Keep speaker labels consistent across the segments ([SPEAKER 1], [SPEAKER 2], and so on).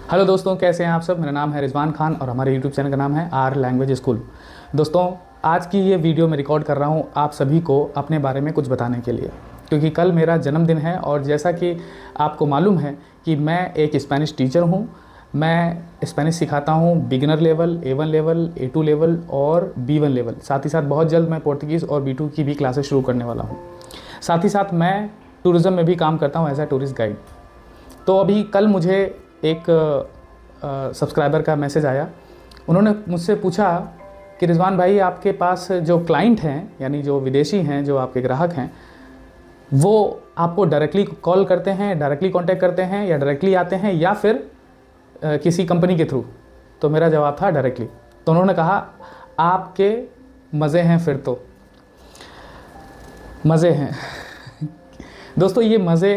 [SPEAKER 1] Hello दोस्तों, कैसे हैं आप सब। मेरा नाम है रिजवान खान और हमारे यूट्यूब चैनल का नाम है आर लैंग्वेज स्कूल। दोस्तों, आज की ये वीडियो मैं रिकॉर्ड कर रहा हूँ आप सभी को अपने बारे में कुछ बताने के लिए, क्योंकि कल मेरा जन्मदिन है और जैसा कि आपको मालूम है कि मैं एक स्पेनिश टीचर हूँ। मैं स्पेनिश सिखाता हूँ beginner level, A1 level, A2 level और B1 लेवल। साथ ही साथ बहुत जल्द मैं पोर्तुगीज़ और B2 की भी क्लासेस शुरू करने वाला हूँ। साथ ही साथ मैं टूरिज़्म में भी काम करता हूँ एज ए टूरिस्ट गाइड। तो अभी कल मुझे एक सब्सक्राइबर का मैसेज आया। उन्होंने मुझसे पूछा कि रिजवान भाई, आपके पास जो क्लाइंट हैं, यानी जो विदेशी हैं, जो आपके ग्राहक हैं, वो आपको डायरेक्टली कॉल करते हैं, डायरेक्टली कांटेक्ट करते हैं, या डायरेक्टली आते हैं, या फिर किसी कंपनी के थ्रू। तो मेरा जवाब था डायरेक्टली। तो उन्होंने कहा आपके मज़े हैं, फिर तो मज़े हैं। दोस्तों, ये मज़े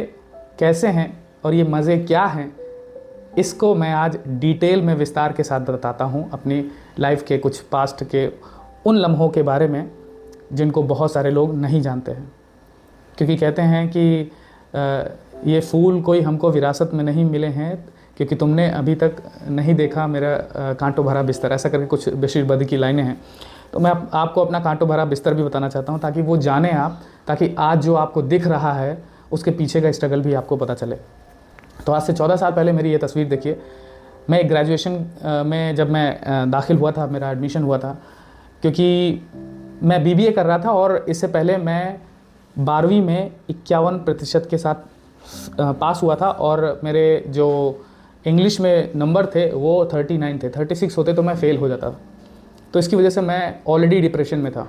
[SPEAKER 1] कैसे हैं और ये मज़े क्या हैं, इसको मैं आज डिटेल में विस्तार के साथ बताता हूँ अपनी लाइफ के कुछ पास्ट के उन लम्हों के बारे में जिनको बहुत सारे लोग नहीं जानते हैं। क्योंकि कहते हैं कि ये फूल कोई हमको विरासत में नहीं मिले हैं, क्योंकि तुमने अभी तक नहीं देखा मेरा कांटों भरा बिस्तर, ऐसा करके कुछ बशीर बद्र की लाइनें हैं। तो मैं आपको अपना कांटों भरा बिस्तर भी बताना चाहता हूँ, ताकि वो जाने आप, ताकि आज जो आपको दिख रहा है उसके पीछे का स्ट्रगल भी आपको पता चले। तो आज से 14 साल पहले मेरी ये तस्वीर देखिए। मैं एक ग्रेजुएशन में जब मैं दाखिल हुआ था, मेरा एडमिशन हुआ था, क्योंकि मैं BBA कर रहा था और इससे पहले मैं 12वीं में 51% के साथ पास हुआ था और मेरे जो इंग्लिश में नंबर थे वो 39 थे। 36 होते तो मैं फ़ेल हो जाता। तो इसकी वजह से मैं ऑलरेडी डिप्रेशन में था।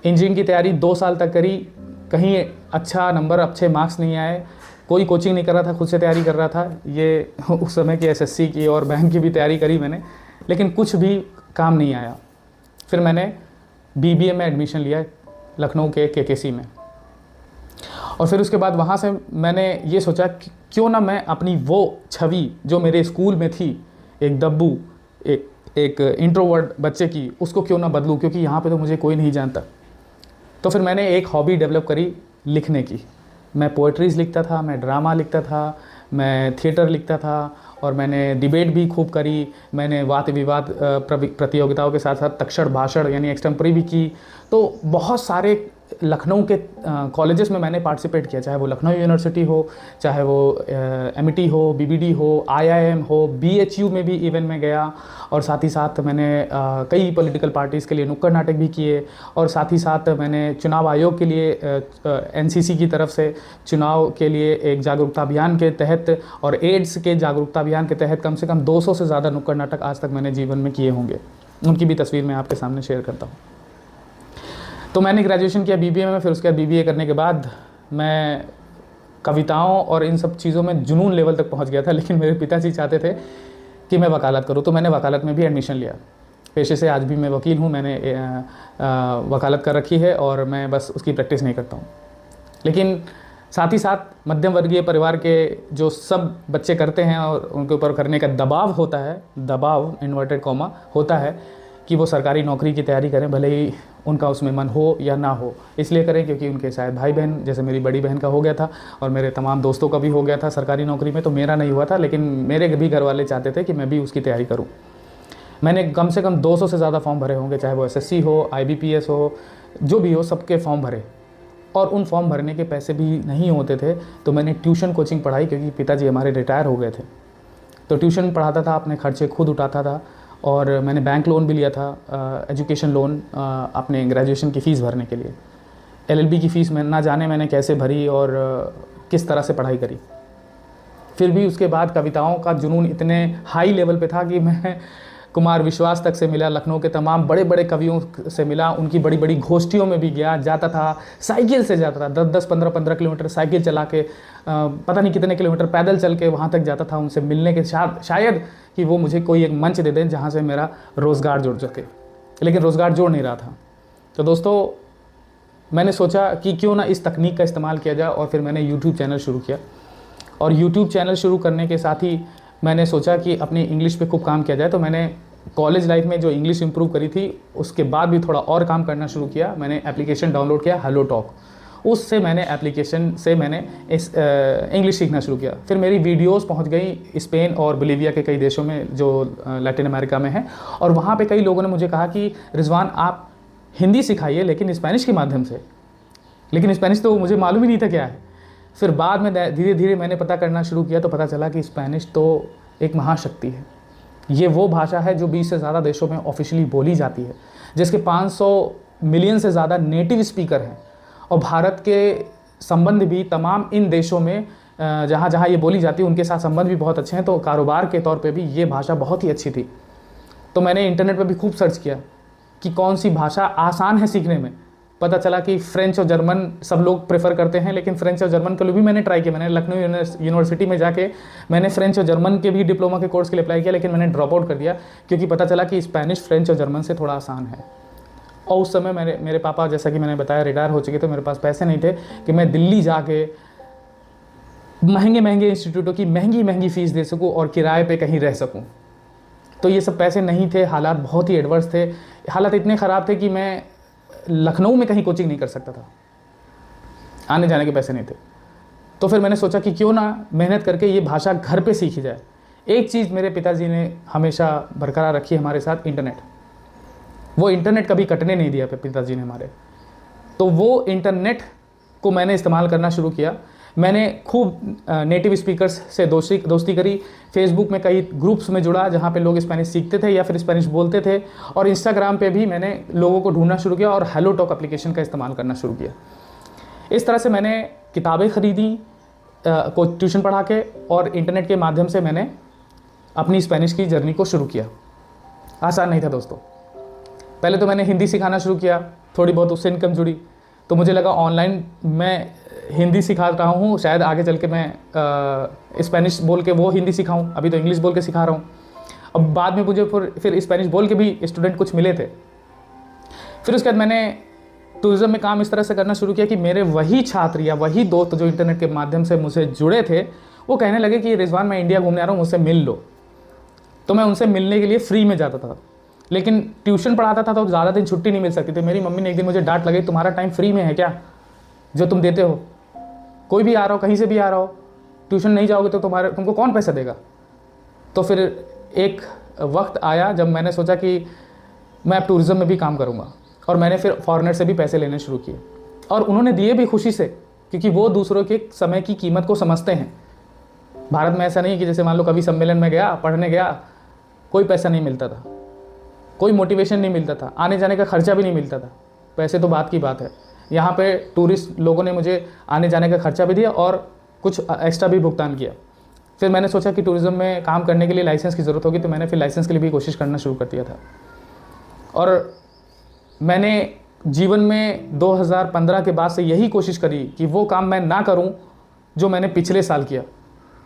[SPEAKER 1] इंजीनियरिंग की तैयारी 2 साल तक करी, कहीं अच्छा नंबर, अच्छे मार्क्स नहीं आए। कोई कोचिंग नहीं कर रहा था, खुद से तैयारी कर रहा था। ये उस समय की SSC की और बैंक की भी तैयारी करी मैंने, लेकिन कुछ भी काम नहीं आया। फिर मैंने BBA में एडमिशन लिया लखनऊ के KKC में, और फिर उसके बाद वहाँ से मैंने ये सोचा कि क्यों ना मैं अपनी वो छवि जो मेरे स्कूल में थी, एक दब्बू, एक इंट्रोवर्ट बच्चे की, उसको क्यों ना बदलूँ, क्योंकि यहाँ पे तो मुझे कोई नहीं जानता। तो फिर मैंने एक हॉबी डेवलप करी लिखने की। मैं पोएट्रीज़ लिखता था, मैं ड्रामा लिखता था, मैं थिएटर लिखता था, और मैंने डिबेट भी खूब करी। मैंने वाद विवाद प्रतियोगिताओं के साथ साथ तक्षण भाषण यानी एक्सटेम्परी भी की। तो बहुत सारे लखनऊ के कॉलेजेस में मैंने पार्टिसिपेट किया, चाहे वो लखनऊ यूनिवर्सिटी हो, चाहे वो MIT हो, BBD हो, IIM हो, BHU में भी इवन में गया। और साथ ही साथ मैंने कई पॉलिटिकल पार्टीज़ के लिए नुक्कड़ नाटक भी किए, और साथ ही साथ मैंने चुनाव आयोग के लिए NCC की तरफ से चुनाव के लिए एक जागरूकता अभियान के तहत और एड्स के जागरूकता अभियान के तहत कम से कम 200 से ज़्यादा नुक्कड़ नाटक आज तक मैंने जीवन में किए होंगे। उनकी भी तस्वीर मैं आपके सामने शेयर करता हूँ। तो मैंने ग्रेजुएशन किया BBA में। फिर उसके बाद BBA करने के बाद मैं कविताओं और इन सब चीज़ों में जुनून लेवल तक पहुंच गया था, लेकिन मेरे पिताजी चाहते थे कि मैं वकालत करूं, तो मैंने वकालत में भी एडमिशन लिया। पेशे से आज भी मैं वकील हूं, मैंने वकालत कर रखी है और मैं बस उसकी प्रैक्टिस नहीं करता हूं। लेकिन साथ ही साथ मध्यम वर्गीय परिवार के जो सब बच्चे करते हैं और उनके ऊपर करने का दबाव होता है, दबाव इन्वर्टेड कॉमा होता है, कि वो सरकारी नौकरी की तैयारी करें, भले ही उनका उसमें मन हो या ना हो। इसलिए करें क्योंकि उनके शायद भाई बहन, जैसे मेरी बड़ी बहन का हो गया था और मेरे तमाम दोस्तों का भी हो गया था सरकारी नौकरी में, तो मेरा नहीं हुआ था। लेकिन मेरे भी घर वाले चाहते थे कि मैं भी उसकी तैयारी करूं। मैंने कम से कम 200 से ज़्यादा फॉर्म भरे होंगे, चाहे वो SSC हो, IBPS हो, जो भी हो, सबके फॉर्म भरे। और उन फॉर्म भरने के पैसे भी नहीं होते थे, तो मैंने ट्यूशन कोचिंग पढ़ाई, क्योंकि पिताजी हमारे रिटायर हो गए थे। तो ट्यूशन पढ़ाता था, अपने खर्चे खुद उठाता था, और मैंने बैंक लोन भी लिया था, एजुकेशन लोन, अपने ग्रेजुएशन की फ़ीस भरने के लिए। LLB की फ़ीस मैं ना जाने मैंने कैसे भरी और किस तरह से पढ़ाई करी। फिर भी उसके बाद कविताओं का जुनून इतने हाई लेवल पे था कि मैं कुमार विश्वास तक से मिला, लखनऊ के तमाम बड़े बड़े कवियों से मिला, उनकी बड़ी बड़ी गोष्ठियों में भी गया, जाता था, साइकिल से जाता था, 10-10, 15-15 किलोमीटर साइकिल चला के, पता नहीं कितने किलोमीटर पैदल चल के वहाँ तक जाता था उनसे मिलने के साथ, शायद कि वो मुझे कोई एक मंच दे दें जहाँ से मेरा रोज़गार जुड़ सके। लेकिन रोज़गार जोड़ नहीं रहा था। तो दोस्तों, मैंने सोचा कि क्यों ना इस तकनीक का इस्तेमाल किया जाए, और फिर मैंने YouTube चैनल शुरू किया। और YouTube चैनल शुरू करने के साथ ही मैंने सोचा कि अपनी इंग्लिश पे खूब काम किया जाए। तो मैंने कॉलेज लाइफ में जो इंग्लिश इंप्रूव करी थी, उसके बाद भी थोड़ा और काम करना शुरू किया। मैंने एप्लीकेशन डाउनलोड किया हेलो टॉक, उससे मैंने एप्लीकेशन से मैंने इस इंग्लिश सीखना शुरू किया। फिर मेरी वीडियोस पहुंच गई स्पेन और बोलीविया के कई देशों में जो लैटिन अमेरिका में है, और वहाँ पे कई लोगों ने मुझे कहा कि रिजवान आप हिंदी सिखाइए लेकिन स्पेनिश के माध्यम से। लेकिन स्पेनिश तो मुझे मालूम ही नहीं था क्या है। फिर बाद में धीरे धीरे मैंने पता करना शुरू किया तो पता चला कि स्पेनिश तो एक महाशक्ति है। ये वो भाषा है जो 20 से ज़्यादा देशों में ऑफिशियली बोली जाती है, जिसके 500 मिलियन से ज़्यादा नेटिव स्पीकर हैं। और भारत के संबंध भी तमाम इन देशों में जहाँ जहाँ ये बोली जाती है उनके साथ संबंध भी बहुत अच्छे हैं। तो कारोबार के तौर पे भी ये भाषा बहुत ही अच्छी थी। तो मैंने इंटरनेट पे भी खूब सर्च किया कि कौन सी भाषा आसान है सीखने में। पता चला कि फ्रेंच और जर्मन सब लोग प्रेफर करते हैं, लेकिन फ्रेंच और जर्मन के लिए भी मैंने ट्राई किया। मैंने लखनऊ यूनिवर्सिटी में जाके मैंने फ्रेंच और जर्मन के भी डिप्लोमा के कोर्स के लिए अप्लाई किया, लेकिन मैंने ड्रॉप आउट कर दिया क्योंकि पता चला कि स्पेनिश फ्रेंच और जर्मन से थोड़ा आसान है। और उस समय मेरे पापा, जैसा कि मैंने बताया, रिटायर हो चुके, तो मेरे पास पैसे नहीं थे कि मैं दिल्ली जाके महंगे महंगे इंस्टीट्यूटों की महंगी महंगी फ़ीस दे सकूँ और किराए पे कहीं रह सकूँ। तो ये सब पैसे नहीं थे, हालात बहुत ही एडवर्स थे। हालात इतने ख़राब थे कि मैं लखनऊ में कहीं कोचिंग नहीं कर सकता था, आने जाने के पैसे नहीं थे। तो फिर मैंने सोचा कि क्यों ना मेहनत करके ये भाषा घर पे सीखी जाए। एक चीज़ मेरे पिताजी ने हमेशा बरकरार रखी हमारे साथ, इंटरनेट। वो इंटरनेट कभी कटने नहीं दिया पिताजी ने हमारे। तो वो इंटरनेट को मैंने इस्तेमाल करना शुरू किया। मैंने खूब नेटिव स्पीकर्स से दोस्ती करी। फेसबुक में कई ग्रुप्स में जुड़ा जहाँ पे लोग स्पेनिश सीखते थे या फिर स्पेनिश बोलते थे, और इंस्टाग्राम पे भी मैंने लोगों को ढूंढना शुरू किया और हेलो टॉक एप्लीकेशन का इस्तेमाल करना शुरू किया। इस तरह से मैंने किताबें ख़रीदी, को ट्यूशन पढ़ा के, और इंटरनेट के माध्यम से मैंने अपनी स्पेनिश की जर्नी को शुरू किया। आसान नहीं था दोस्तों। पहले तो मैंने हिंदी सिखाना शुरू किया, थोड़ी बहुत उससे इनकम जुड़ी, तो मुझे लगा ऑनलाइन मैं हिंदी सिखा रहा हूँ, शायद आगे चल के मैं स्पेनिश बोल के वो हिंदी सिखाऊँ। अभी तो इंग्लिश बोल के सिखा रहा हूँ। अब बाद में मुझे फिर स्पेनिश बोल के भी स्टूडेंट कुछ मिले थे। फिर उसके बाद मैंने टूरिज़्म में काम इस तरह से करना शुरू किया कि मेरे वही छात्र या वही दोस्त जो इंटरनेट के माध्यम से मुझसे जुड़े थे, वो कहने लगे कि रिजवान, मैं इंडिया घूमने आ रहा हूँ, मुझसे मिल लो। तो मैं उनसे मिलने के लिए फ्री में जाता था, लेकिन ट्यूशन पढ़ाता था तो ज़्यादा दिन छुट्टी नहीं मिल सकती थी। मेरी मम्मी ने एक दिन मुझे डांट लगी, तुम्हारा टाइम फ्री में है क्या जो तुम देते हो? कोई भी आ रहा हो, कहीं से भी आ रहा हो, ट्यूशन नहीं जाओगे तो तुमको कौन पैसा देगा? तो फिर एक वक्त आया जब मैंने सोचा कि मैं अब टूरिज़्म में भी काम करूँगा, और मैंने फिर फॉरेनर से भी पैसे लेने शुरू किए, और उन्होंने दिए भी खुशी से, क्योंकि वो दूसरों के समय की कीमत को समझते हैं। भारत में ऐसा नहीं है कि जैसे मान लो कभी सम्मेलन में गया, पढ़ने गया, कोई पैसा नहीं मिलता था, कोई मोटिवेशन नहीं मिलता था, आने जाने का खर्चा भी नहीं मिलता था। पैसे तो बात की बात है। यहाँ पे टूरिस्ट लोगों ने मुझे आने जाने का खर्चा भी दिया और कुछ एक्स्ट्रा भी भुगतान किया। फिर मैंने सोचा कि टूरिज़्म में काम करने के लिए लाइसेंस की ज़रूरत होगी, तो मैंने फिर लाइसेंस के लिए भी कोशिश करना शुरू कर दिया था। और मैंने जीवन में 2015 के बाद से यही कोशिश करी कि वो काम मैं ना करूं जो मैंने पिछले साल किया।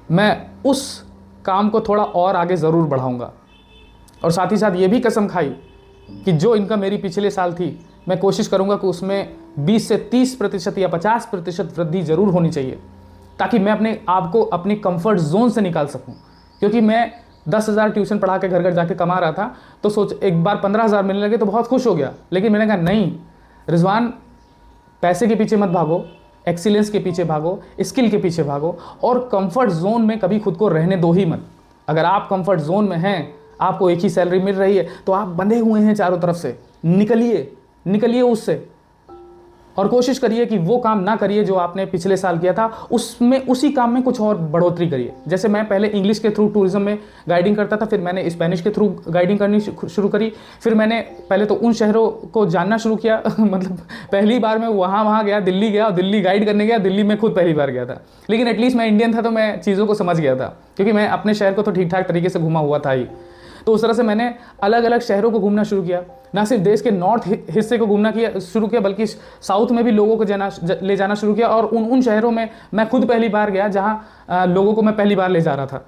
[SPEAKER 1] मैं उस काम को थोड़ा और आगे ज़रूर बढ़ाऊंगा, और साथ ही साथ ये भी कसम खाई कि जो इनकम मेरी पिछले साल थी, मैं कोशिश करूंगा कि उसमें 20 से 30% या 50% वृद्धि ज़रूर होनी चाहिए, ताकि मैं अपने आप को अपनी कंफर्ट जोन से निकाल सकूं। क्योंकि मैं 10,000 ट्यूशन पढ़ा के घर घर जाके कमा रहा था, तो सोच एक बार 15,000 मिलने लगे तो बहुत खुश हो गया। लेकिन मैंने कहा नहीं रिजवान, पैसे के पीछे मत भागो, एक्सीलेंस के पीछे भागो, स्किल के पीछे भागो, और कंफर्ट जोन में कभी खुद को रहने दो ही मत। अगर आप कंफर्ट जोन में हैं, आपको एक ही सैलरी मिल रही है, तो आप बंधे हुए हैं चारों तरफ से। निकलिए उससे, और कोशिश करिए कि वो काम ना करिए जो आपने पिछले साल किया था, उसमें उसी काम में कुछ और बढ़ोतरी करिए। जैसे मैं पहले इंग्लिश के थ्रू टूरिज्म में गाइडिंग करता था, फिर मैंने स्पेनिश के थ्रू गाइडिंग करनी शुरू करी। फिर मैंने पहले तो उन शहरों को जानना शुरू किया मतलब पहली बार मैं वहाँ गया, दिल्ली गया, और दिल्ली गाइड करने गया। दिल्ली में खुद पहली बार गया था, लेकिन एटलीस्ट मैं इंडियन था तो मैं चीज़ों को समझ गया था, क्योंकि मैं अपने शहर को तो ठीक ठाक तरीके से घुमा हुआ था ही। तो उस तरह से मैंने अलग अलग शहरों को घूमना शुरू किया। ना सिर्फ देश के नॉर्थ हिस्से को घूमना शुरू किया, बल्कि साउथ में भी लोगों को ले जाना शुरू किया। और उन शहरों में मैं खुद पहली बार गया जहां लोगों को मैं पहली बार ले जा रहा था।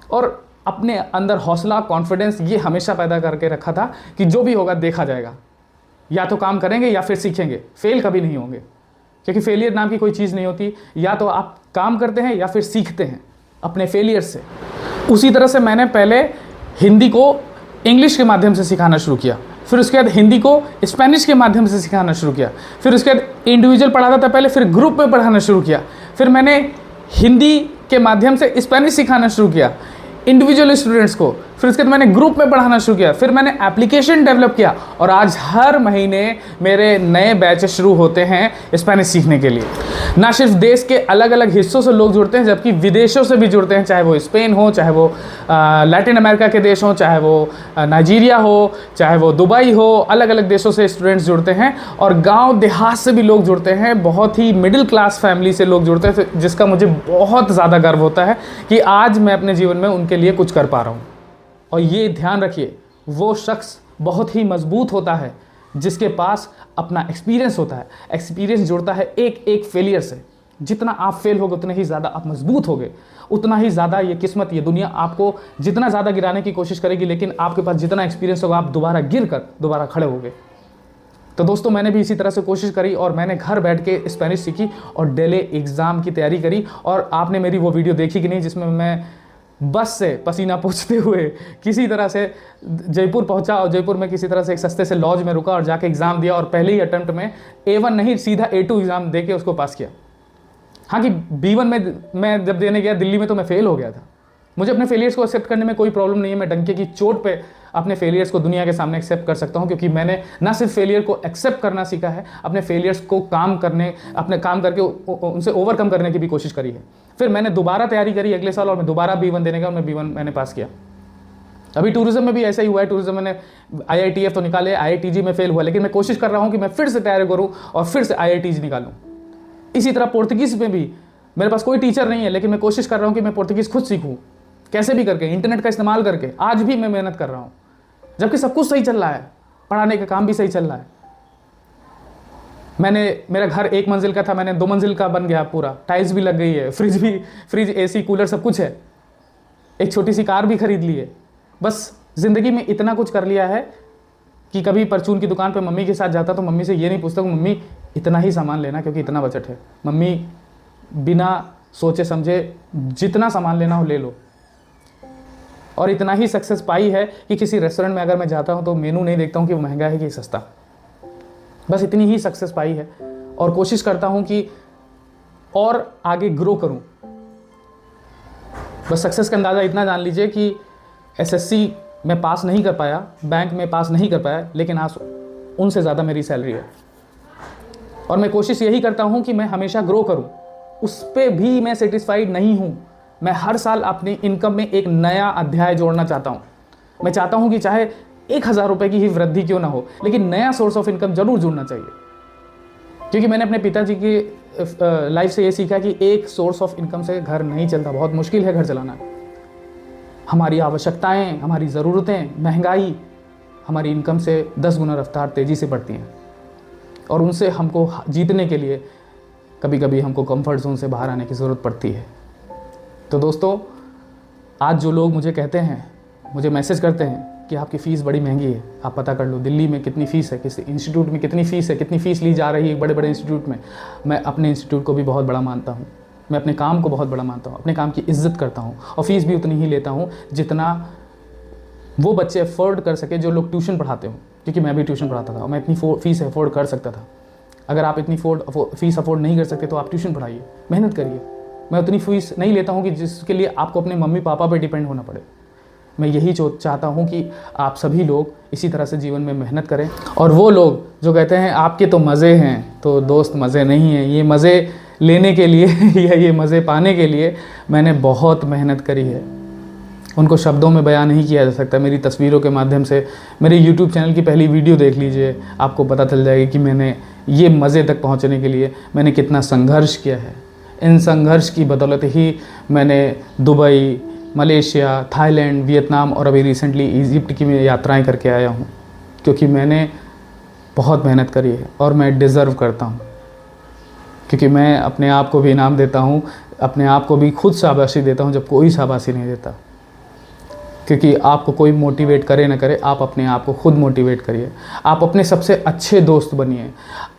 [SPEAKER 1] और अपने अंदर हौसला, कॉन्फिडेंस ये हमेशा पैदा करके रखा था कि जो भी होगा देखा जाएगा, या तो काम करेंगे या फिर सीखेंगे, फेल कभी नहीं होंगे। क्योंकि फेलियर नाम की कोई चीज़ नहीं होती, या तो आप काम करते हैं या फिर सीखते हैं अपने फेलियर से। उसी तरह से मैंने पहले हिंदी को इंग्लिश के माध्यम से सिखाना शुरू किया। फिर उसके बाद हिंदी को स्पेनिश के माध्यम से सिखाना शुरू किया, फिर उसके बाद इंडिविजुअल पढ़ाता था पहले, फिर ग्रुप में पढ़ाना शुरू किया, फिर मैंने हिंदी के माध्यम से स्पेनिश सिखाना शुरू किया इंडिविजुअल स्टूडेंट्स को, फिर उसके बाद मैंने ग्रुप में पढ़ाना शुरू किया, फिर मैंने एप्लीकेशन डेवलप किया और आज हर महीने मेरे नए बैच शुरू होते हैं स्पेनिश सीखने के लिए। ना सिर्फ देश के अलग अलग हिस्सों से लोग जुड़ते हैं जबकि विदेशों से भी जुड़ते हैं, चाहे वो स्पेन हो, चाहे वो लैटिन अमेरिका के देश हो, चाहे वो नाइजीरिया हो, चाहे वो दुबई हो, अलग अलग देशों से स्टूडेंट्स जुड़ते हैं और गाँव देहात से भी लोग जुड़ते हैं, बहुत ही मिडिल क्लास फैमिली से लोग जुड़ते हैं, जिसका मुझे बहुत ज़्यादा गर्व होता है कि आज मैं अपने जीवन में उनके लिए कुछ कर पा रहा हूँ। और ये ध्यान रखिए, वो शख्स बहुत ही मजबूत होता है जिसके पास अपना एक्सपीरियंस होता है। एक्सपीरियंस जुड़ता है एक एक फेलियर से। जितना आप फेल होगे उतने ही ज़्यादा आप मजबूत होगे, उतना ही ज़्यादा ये किस्मत, ये दुनिया आपको जितना ज़्यादा गिराने की कोशिश करेगी, लेकिन आपके पास जितना एक्सपीरियंस होगा आप दोबारा गिर कर दोबारा खड़े होगे। तो दोस्तों, मैंने भी इसी तरह से कोशिश करी और मैंने घर बैठ के स्पेनिश सीखी और डेली एग्ज़ाम की तैयारी करी। और आपने मेरी वो वीडियो देखी कि नहीं जिसमें मैं बस से पसीना पोंछते हुए किसी तरह से जयपुर पहुंचा और जयपुर में किसी तरह से एक सस्ते से लॉज में रुका और जाके एग्ज़ाम दिया और पहले ही अटेम्प्ट में A1 नहीं सीधा A2 एग्ज़ाम दे के उसको पास किया। हाँ कि B1 में मैं जब देने गया दिल्ली में तो मैं फेल हो गया था। मुझे अपने फेलियर्स को एक्सेप्ट करने में कोई प्रॉब्लम नहीं है। मैं डंके की चोट पे अपने फेलियर्स को दुनिया के सामने एक्सेप्ट कर सकता हूँ, क्योंकि मैंने ना सिर्फ फेलियर को एक्सेप्ट करना सीखा है, अपने फेलियर्स को अपने काम करके उनसे ओवरकम करने की भी कोशिश करी है। फिर मैंने दोबारा तैयारी करी अगले साल और मैं दोबारा B1 देने का और मैं B1 मैंने पास किया। अभी टूरिज्म में भी ऐसा ही हुआ है। टूरिज्म मैंने IITF तो निकाले, IITG में फेल हुआ, लेकिन मैं कोशिश कर रहा हूँ कि मैं फिर से तैयारी करूँ और फिर से IITG निकालूँ। इसी तरह पोर्तुगीज़ में भी मेरे पास कोई टीचर नहीं है, लेकिन मैं कोशिश कर रहा हूँ कि मैं पोर्तुगीज़ खुद सीखूँ, कैसे भी करके, इंटरनेट का इस्तेमाल करके। आज भी मैं मेहनत कर रहा हूँ जबकि सब कुछ सही चल रहा है, पढ़ाने का काम भी सही चल रहा है। मेरा घर 1 मंजिल का था, मैंने 2 मंजिल का बन गया पूरा, टाइल्स भी लग गई है, फ्रिज AC कूलर सब कुछ है, एक छोटी सी कार भी खरीद ली है। बस ज़िंदगी में इतना कुछ कर लिया है कि कभी परचून की दुकान पे मम्मी के साथ जाता तो मम्मी से ये नहीं पूछता कि मम्मी इतना ही सामान लेना क्योंकि इतना बजट है। मम्मी बिना सोचे समझे जितना सामान लेना हो ले लो। और इतना ही सक्सेस पाई है कि किसी रेस्टोरेंट में अगर मैं जाता हूँ तो मेनू नहीं देखता हूँ कि वो महंगा है कि सस्ता, बस इतनी ही सक्सेस पाई है। और कोशिश करता हूँ कि और आगे ग्रो करूँ। बस सक्सेस का अंदाज़ा इतना जान लीजिए कि SSC में पास नहीं कर पाया, बैंक में पास नहीं कर पाया, लेकिन आज उनसे ज़्यादा मेरी सैलरी है। और मैं कोशिश यही करता हूँ कि मैं हमेशा ग्रो करूँ, उस पर भी मैं सेटिस्फाइड नहीं हूँ। मैं हर साल अपनी इनकम में एक नया अध्याय जोड़ना चाहता हूँ। मैं चाहता हूँ कि चाहे 1000 रुपये की ही वृद्धि क्यों ना हो, लेकिन नया सोर्स ऑफ इनकम जरूर जुड़ना चाहिए। क्योंकि मैंने अपने पिताजी की लाइफ से ये सीखा कि एक सोर्स ऑफ इनकम से घर नहीं चलता, बहुत मुश्किल है घर चलाना। हमारी आवश्यकताएं, हमारी ज़रूरतें, महंगाई हमारी इनकम से 10 गुना रफ्तार तेज़ी से बढ़ती हैं और उनसे हमको जीतने के लिए कभी कभी हमको कंफर्ट जोन से बाहर आने की ज़रूरत पड़ती है। तो दोस्तों, आज जो लोग मुझे कहते हैं, मुझे मैसेज करते हैं कि आपकी फ़ीस बड़ी महंगी है, आप पता कर लो दिल्ली में कितनी फ़ीस है, किसी इंस्टीट्यूट में कितनी फ़ीस है, कितनी फ़ीस ली जा रही है बड़े बड़े इंस्टीट्यूट में। मैं अपने इंस्टीट्यूट को भी बहुत बड़ा मानता हूँ, मैं अपने काम को बहुत बड़ा मानता हूँ, अपने काम की इज्जत करता हूँ और फ़ीस भी उतनी ही लेता हूँ जितना वो बच्चे अफोर्ड कर सके जो लोग ट्यूशन पढ़ाते हो। क्योंकि मैं भी ट्यूशन पढ़ाता था और मैं इतनी फ़ीस अफोर्ड कर सकता था। अगर आप इतनी फ़ीस अफोर्ड नहीं कर सकते तो आप ट्यूशन पढ़ाइए, मेहनत करिए। मैं उतनी फ़ीस नहीं लेता हूँ कि जिसके लिए आपको अपने मम्मी पापा पे डिपेंड होना पड़े। मैं यही चाहता हूँ कि आप सभी लोग इसी तरह से जीवन में मेहनत करें। और वो लोग जो कहते हैं आपके तो मज़े हैं, तो दोस्त मज़े नहीं हैं। ये मज़े लेने के लिए या ये मज़े पाने के लिए मैंने बहुत मेहनत करी है, उनको शब्दों में बयान नहीं किया जा सकता। मेरी तस्वीरों के माध्यम से मेरे YouTube चैनल की पहली वीडियो देख लीजिए, आपको पता चल जाएगी कि मैंने ये मज़े तक पहुँचने के लिए मैंने कितना संघर्ष किया है। इन संघर्ष की बदौलत ही मैंने दुबई, मलेशिया, थाईलैंड, वियतनाम और अभी रिसेंटली इजिप्ट की मैं यात्राएं करके आया हूँ, क्योंकि मैंने बहुत मेहनत करी है और मैं डिज़र्व करता हूँ। क्योंकि मैं अपने आप को भी इनाम देता हूँ, अपने आप को भी खुद शाबाशी देता हूँ जब कोई शाबाशी नहीं देता। क्योंकि आपको कोई मोटिवेट करे ना करे, आप अपने आप को खुद मोटिवेट करिए। आप अपने सबसे अच्छे दोस्त बनिए।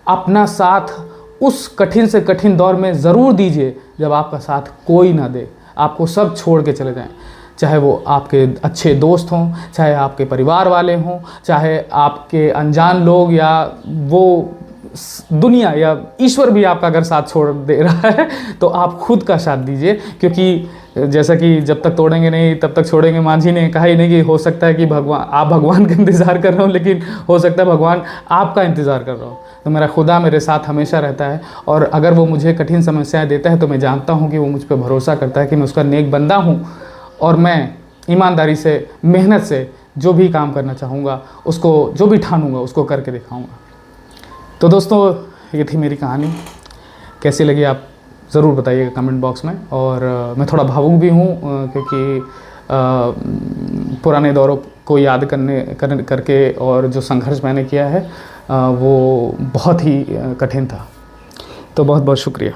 [SPEAKER 1] अपना साथ उस कठिन से कठिन दौर में ज़रूर दीजिए जब आपका साथ कोई ना दे, आपको सब छोड़ के चले जाएं। चाहे वो आपके अच्छे दोस्त हों, चाहे आपके परिवार वाले हों, चाहे आपके अनजान लोग, या वो दुनिया या ईश्वर भी आपका अगर साथ छोड़ दे रहा है तो आप खुद का साथ दीजिए, क्योंकि जैसा कि जब तक तोड़ेंगे नहीं तब तक छोड़ेंगे, मांझी ने कहा ही नहीं कि हो सकता है कि आप भगवान का इंतज़ार कर रहे हो, लेकिन हो सकता है भगवान आपका इंतज़ार कर रहा हो। तो मेरा खुदा मेरे साथ हमेशा रहता है, और अगर वो मुझे कठिन समस्याएं देता है तो मैं जानता हूँ कि वो मुझ पर भरोसा करता है कि मैं उसका नेक बंदा हूँ, और मैं ईमानदारी से, मेहनत से जो भी काम करना चाहूँगा, उसको जो भी ठानूँगा उसको करके दिखाऊँगा। तो दोस्तों, ये थी मेरी कहानी। कैसी लगी आप ज़रूर बताइएगा कमेंट बॉक्स में। और मैं थोड़ा भावुक भी हूँ, क्योंकि पुराने दौरों को याद करके और जो संघर्ष मैंने किया है वो बहुत ही कठिन था। तो बहुत बहुत शुक्रिया।